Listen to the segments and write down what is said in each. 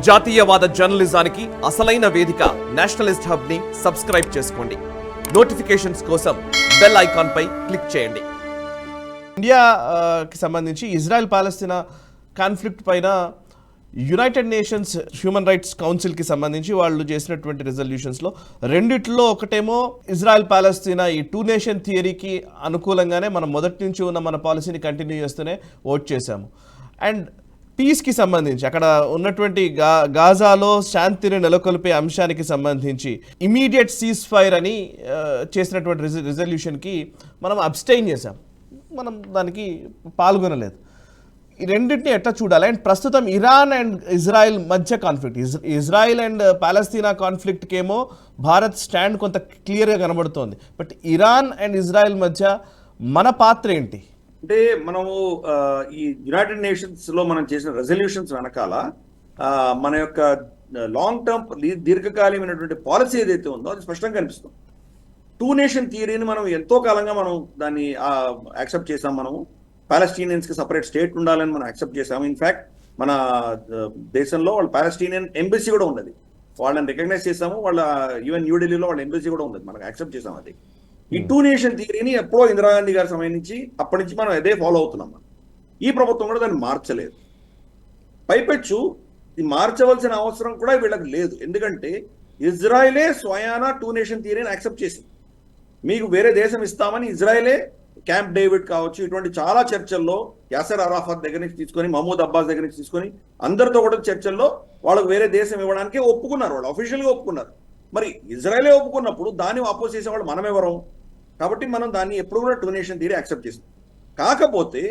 జాతీయవాద జర్నలిజానికి అసలైన వేదిక నేషనలిస్ట్ హబ్ ని సబ్స్క్రైబ్ చేసుకోండి. నోటిఫికేషన్స్ కోసం బెల్ ఐకాన్ పై క్లిక్ చేయండి. ఇండియాకి సంబంధించి ఇజ్రాయెల్ పాలస్తీనా కాన్ఫ్లిక్ట్ పైన యునైటెడ్ నేషన్స్ హ్యూమన్ రైట్స్ కౌన్సిల్కి సంబంధించి వాళ్ళు చేసినటువంటి రిజల్యూషన్స్లో రెండిట్లో ఒకటేమో ఇజ్రాయెల్ పాలస్తీనా ఈ టూ నేషన్ థియరీకి అనుకూలంగానే మనం మొదటి నుంచి ఉన్న మన పాలసీని కంటిన్యూ చేస్తూనే ఓట్ చేశాము. అండ్ పీస్కి సంబంధించి అక్కడ ఉన్నటువంటి గాజాలో శాంతిని నెలకొల్పే అంశానికి సంబంధించి ఇమీడియట్ సీజ్ ఫైర్ అని చేసినటువంటి రిజల్యూషన్కి మనం అబ్స్టైన్ చేసాం, మనం దానికి పాల్గొనలేదు. ఈ రెండింటిని ఎట్లా చూడాలి? అండ్ ప్రస్తుతం ఇరాన్ అండ్ ఇజ్రాయెల్ మధ్య కాన్ఫ్లిక్ట్, ఇజ్రాయెల్ అండ్ పాలస్తీనా కాన్ఫ్లిక్ట్కి ఏమో భారత్ స్టాండ్ కొంత క్లియర్గా కనబడుతోంది. బట్ ఇరాన్ అండ్ ఇజ్రాయెల్ మధ్య మన పాత్ర ఏంటి? అంటే మనము ఈ యునైటెడ్ నేషన్స్ లో మనం చేసిన రెజల్యూషన్స్ వెనకాల మన యొక్క లాంగ్ టర్మ్ దీర్ఘకాలీనమైనటువంటి పాలసీ ఏదైతే ఉందో అది స్పష్టంగా కనిపిస్తుంది. టూ నేషన్ థియరీని మనం ఎంతో కాలంగా మనం దాన్ని యాక్సెప్ట్ చేసాం. మనము పాలస్టీనియన్స్ కి సపరేట్ స్టేట్ ఉండాలని మనం యాక్సెప్ట్ చేసాము. ఇన్ఫాక్ట్ మన దేశంలో వాళ్ళ పాలస్టీనియన్ ఎంబసీ కూడా ఉన్నది, వాళ్ళని రికగ్నైజ్ చేసాము. వాళ్ళ ఈవెన్ న్యూఢిల్లీలో వాళ్ళ ఎంబసీ కూడా ఉన్నది, మనకు యాక్సెప్ట్ చేసాం. అది ఈ టూ నేషన్ థియరీని ఎప్పుడో ఇందిరాగాంధీ గారి సమయం నుంచి అప్పటి నుంచి మనం అదే ఫాలో అవుతున్నాం. ఈ ప్రభుత్వం కూడా దాన్ని మార్చలేదు. పైపెచ్చు ఇది మార్చవలసిన అవసరం కూడా వీళ్ళకి లేదు. ఎందుకంటే ఇజ్రాయెలే స్వయానా టూ నేషన్ థియరీని యాక్సెప్ట్ చేసింది. మీకు వేరే దేశం ఇస్తామని ఇజ్రాయెలే క్యాంప్ డేవిడ్ కావచ్చు, ఇటువంటి చాలా చర్చల్లో యాసర్ అరాఫత్ దగ్గర నుంచి తీసుకొని మహమూద్ అబ్బాస్ దగ్గర నుంచి తీసుకొని అందరితో కూడా చర్చల్లో వాళ్ళకు వేరే దేశం ఇవ్వడానికి ఒప్పుకున్నారు, వాళ్ళు అఫీషియల్గా ఒప్పుకున్నారు. మరి ఇజ్రాయెలే ఒప్పుకున్నప్పుడు దాన్ని అపోజ్ చేసేవాళ్ళు మనమెవరం? కాబట్టి మనం దాన్ని ఎప్పుడు కూడా టూ నేషన్ థియరీ యాక్సెప్ట్ చేస్తాం. కాకపోతే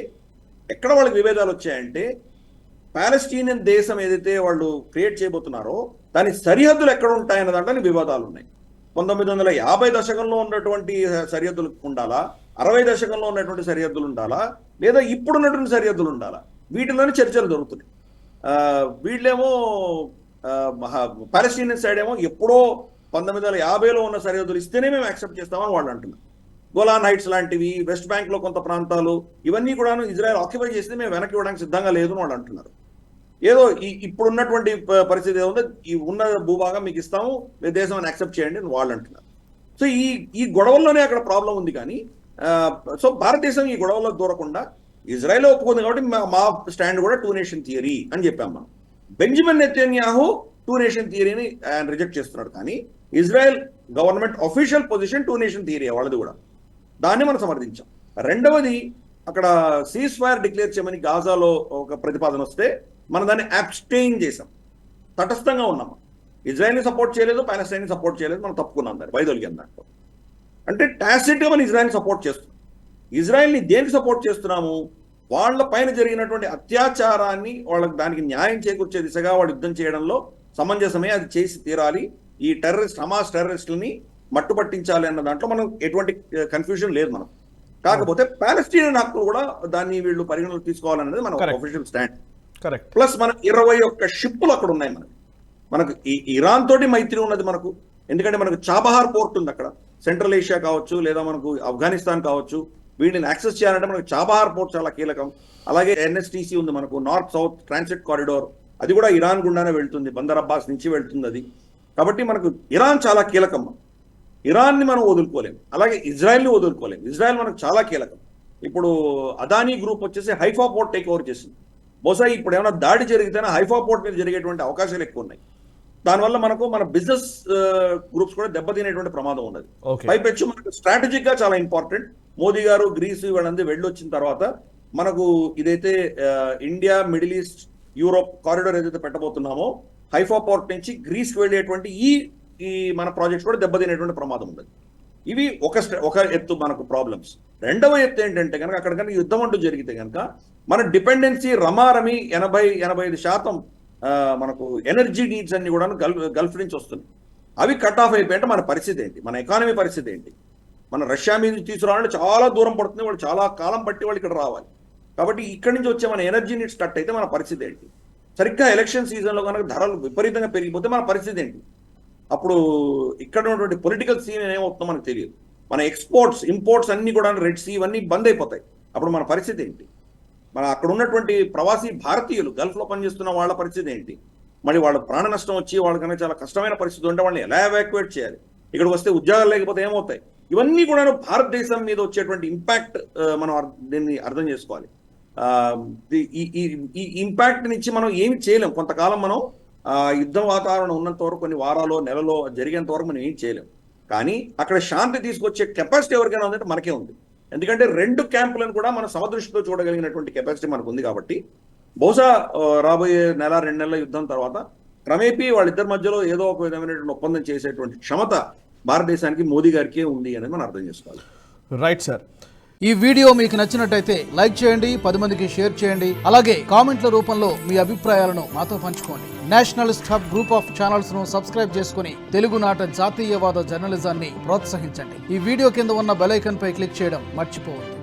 ఎక్కడ వాళ్ళకి విభేదాలు వచ్చాయంటే పాలస్టీనియన్ దేశం ఏదైతే వాళ్ళు క్రియేట్ చేయబోతున్నారో దాని సరిహద్దులు ఎక్కడ ఉంటాయన్న దాంట్లో వివాదాలు ఉన్నాయి. 1950 దశకంలో ఉన్నటువంటి సరిహద్దులు ఉండాలా, 60 దశకంలో ఉన్నటువంటి సరిహద్దులు ఉండాలా, లేదా ఇప్పుడున్నటువంటి సరిహద్దులు ఉండాలా, వీటిలోనే చర్చలు జరుగుతున్నాయి. వీళ్ళేమో పాలస్టీనియన్ సైడ్ ఏమో ఎప్పుడో 1950లో ఉన్న సరిహద్దులు ఇస్తేనే మేము యాక్సెప్ట్ చేస్తామని వాళ్ళు అంటున్నారు. గోలాన్ హైట్స్ లాంటివి, వెస్ట్ బ్యాంక్ లో కొంత ప్రాంతాలు, ఇవన్నీ కూడా ఇజ్రాయెల్ ఆక్యుపై చేస్తే మేము వెనక్కి ఇవ్వడానికి సిద్ధంగా లేదు అని వాళ్ళు అంటున్నారు. ఏదో ఇప్పుడున్నటువంటి పరిస్థితి ఏముందో ఈ ఉన్న భూభాగం మీకు ఇస్తాము, మీ దేశం యాక్సెప్ట్ చేయండి అని వాళ్ళు అంటున్నారు. సో ఈ గొడవల్లోనే అక్కడ ప్రాబ్లం ఉంది. కానీ సో భారతదేశం ఈ గొడవల్లోకి దూరకుండా ఇజ్రాయెల్ ఒప్పుకుంది కాబట్టి మా స్టాండ్ కూడా టూ నేషన్ థియరీ అని చెప్పాం మనం. బెంజమిన్ నెతన్యాహు టూ నేషన్ థియరీని ఆయన రిజెక్ట్ చేస్తున్నాడు. కానీ Israel government official position two nation theory వాళ్ళది కూడా, దాన్ని మనం సమర్థించాం. రెండవది అక్కడ సీజ్ ఫైర్ డిక్లేర్ చేయమని గాజాలో ఒక ప్రతిపాదన వస్తే మనం దాన్ని అబ్స్టెయిన్ చేసాం, తటస్థంగా ఉన్నాం. ఇజ్రాయెల్ని సపోర్ట్ చేయలేదు, పాలస్తీన్ని సపోర్ట్ చేయలేదు, మనం తప్పుకున్నాం దాన్ని, వైదొలిగాం దాంట్లో. అంటే టాసిట్గా మనం ఇజ్రాయెల్ని సపోర్ట్ చేస్తున్నాం. ఇజ్రాయెల్ని దేనికి సపోర్ట్ చేస్తున్నాము? వాళ్ళ పైన జరిగినటువంటి అత్యాచారాన్ని వాళ్ళకి దానికి న్యాయం చేకూర్చే దిశగా వాళ్ళు యుద్ధం చేయడంలో సమంజసమే, అది చేసి తీరాలి. ఈ హమాస్ టెర్రరిస్టులని మట్టుపట్టించాలి అన్న దాంట్లో మనం ఎటువంటి కన్ఫ్యూజన్ లేదు మనం. కాకపోతే పాలస్టీనియన్ హక్కులు కూడా దాన్ని వీళ్ళు పరిగణలోకి తీసుకోవాలనేది మన అఫీషియల్ స్టాండ్. ప్లస్ మన 21 షిప్పులు అక్కడ ఉన్నాయి. మనకు ఇరాన్ తోటి మైత్రి ఉన్నది మనకు, ఎందుకంటే మనకు చాబహార్ పోర్ట్ ఉంది అక్కడ. సెంట్రల్ ఏషియా కావచ్చు, లేదా మనకు ఆఫ్ఘనిస్తాన్ కావచ్చు, వీటిని యాక్సెస్ చేయాలంటే మనకు చాబహార్ పోర్ట్ చాలా కీలకం. అలాగే NSTC ఉంది మనకు, నార్త్ సౌత్ ట్రాన్సిట్ కారిడోర్, అది కూడా ఇరాన్ గుండానే వెళ్తుంది, బందర్ అబ్బాస్ నుంచి వెళ్తుంది అది. కాబట్టి మనకు ఇరాన్ చాలా కీలకం. ఇరాన్ని మనం వదులుకోలేము, అలాగే ఇజ్రాయెల్ని వదులుకోలేము. ఇజ్రాయెల్ మనకు చాలా కీలకం. ఇప్పుడు అదానీ గ్రూప్ వచ్చేసి హైఫా పోర్ట్ టేక్ ఓవర్ చేసింది. బహుశా ఇప్పుడు ఏమైనా దాడి జరిగితేనే హైఫా పోర్ట్ మీద జరిగేటువంటి అవకాశాలు ఎక్కువ ఉన్నాయి. దానివల్ల మనకు మన బిజినెస్ గ్రూప్స్ కూడా దెబ్బతినేటువంటి ప్రమాదం ఉన్నది. పైపెచ్చు మనకు స్ట్రాటజిక్ గా చాలా ఇంపార్టెంట్. మోదీ గారు గ్రీస్ వీళ్ళందరూ వెళ్ళొచ్చిన తర్వాత మనకు ఇదైతే India, middle east, Europe corridor ఏదైతే పెట్టబోతున్నామో హైఫా పోర్ట్ నుంచి గ్రీస్కి వెళ్ళేటువంటి ఈ మన ప్రాజెక్ట్స్ కూడా దెబ్బతినేటువంటి ప్రమాదం ఉన్నది. ఇవి ఒక ఎత్తు మనకు ప్రాబ్లమ్స్. రెండవ ఎత్తు ఏంటంటే కనుక అక్కడ కనుక యుద్ధం అంటూ జరిగితే కనుక మన డిపెండెన్సీ రమారమి 80-85% మనకు ఎనర్జీ నీడ్స్ అన్ని కూడా గల్ఫ్ నుంచి వస్తుంది. అవి కట్ ఆఫ్ అయిపోయింటే మన పరిస్థితి ఏంటి? మన ఎకానమీ పరిస్థితి ఏంటి? మన రష్యా మీద తీసుకురావాలంటే చాలా దూరం పడుతుంది, వాళ్ళు చాలా కాలం పట్టి వాళ్ళు ఇక్కడ రావాలి. కాబట్టి ఇక్కడి నుంచి వచ్చే మన ఎనర్జీ నీడ్స్ కట్ అయితే మన పరిస్థితి ఏంటి? సరిగ్గా ఎలక్షన్ సీజన్లో కనుక ధరలు విపరీతంగా పెరిగిపోతే మన పరిస్థితి ఏంటి? అప్పుడు ఇక్కడ ఉన్నటువంటి పొలిటికల్ సీన్ ఏమవుతుందో మనకు తెలియదు. మన ఎక్స్పోర్ట్స్, ఇంపోర్ట్స్ అన్ని కూడా రెడ్ సీ ఇవన్నీ బంద్ అయిపోతాయి. అప్పుడు మన పరిస్థితి ఏంటి? మన అక్కడ ఉన్నటువంటి ప్రవాసీ భారతీయులు, గల్ఫ్లో పనిచేస్తున్న వాళ్ళ పరిస్థితి ఏంటి? మళ్ళీ వాళ్ళ ప్రాణ నష్టం వచ్చి వాళ్ళకన్నా చాలా కష్టమైన పరిస్థితి ఉంటే వాళ్ళని ఎలా ఎవాక్యుయేట్ చేయాలి, ఇక్కడికి వస్తే ఉద్యోగాలు లేకపోతే ఏమవుతాయి, ఇవన్నీ కూడా భారతదేశం మీద వచ్చేటువంటి ఇంపాక్ట్ మనం దీన్ని అర్థం చేసుకోవాలి. ఈ ఇంపాక్ట్ నుంచి మనం ఏమి చేయలేం. కొంతకాలం మనం యుద్ధ వాతావరణం ఉన్నంత వరకు, కొన్ని వారాలు నెలలో జరిగేంత వరకు మనం ఏం చేయలేం. కానీ అక్కడ శాంతి తీసుకొచ్చే కెపాసిటీ ఎవరికైనా ఉందంటే మనకే ఉంది. ఎందుకంటే 2 క్యాంపులను కూడా మనం సమదృష్టితో చూడగలిగినటువంటి కెపాసిటీ మనకు ఉంది. కాబట్టి బహుశా రాబోయే 1-2 నెలల యుద్ధం తర్వాత క్రమేపీ వాళ్ళిద్దరి మధ్యలో ఏదో ఒక విధమైనటువంటి ఒప్పందం చేసేటువంటి క్షమత భారతదేశానికి మోదీ గారికే ఉంది అనేది మనం అర్థం చేసుకోవాలి. Right sir. ఈ వీడియో మీకు నచ్చినట్టయితే లైక్ చేయండి, 10 మందికి షేర్ చేయండి. అలాగే కామెంట్ల రూపంలో మీ అభిప్రాయాలను మాతో పంచుకోండి. Nationalist hub group of channels ను సబ్స్క్రైబ్ చేసుకుని తెలుగునాట జాతీయవాద జర్నలిజాన్ని ప్రోత్సహించండి. ఈ వీడియో కింద ఉన్న బెల్ ఐకాన్ పై క్లిక్ చేయడం మర్చిపోవద్దు.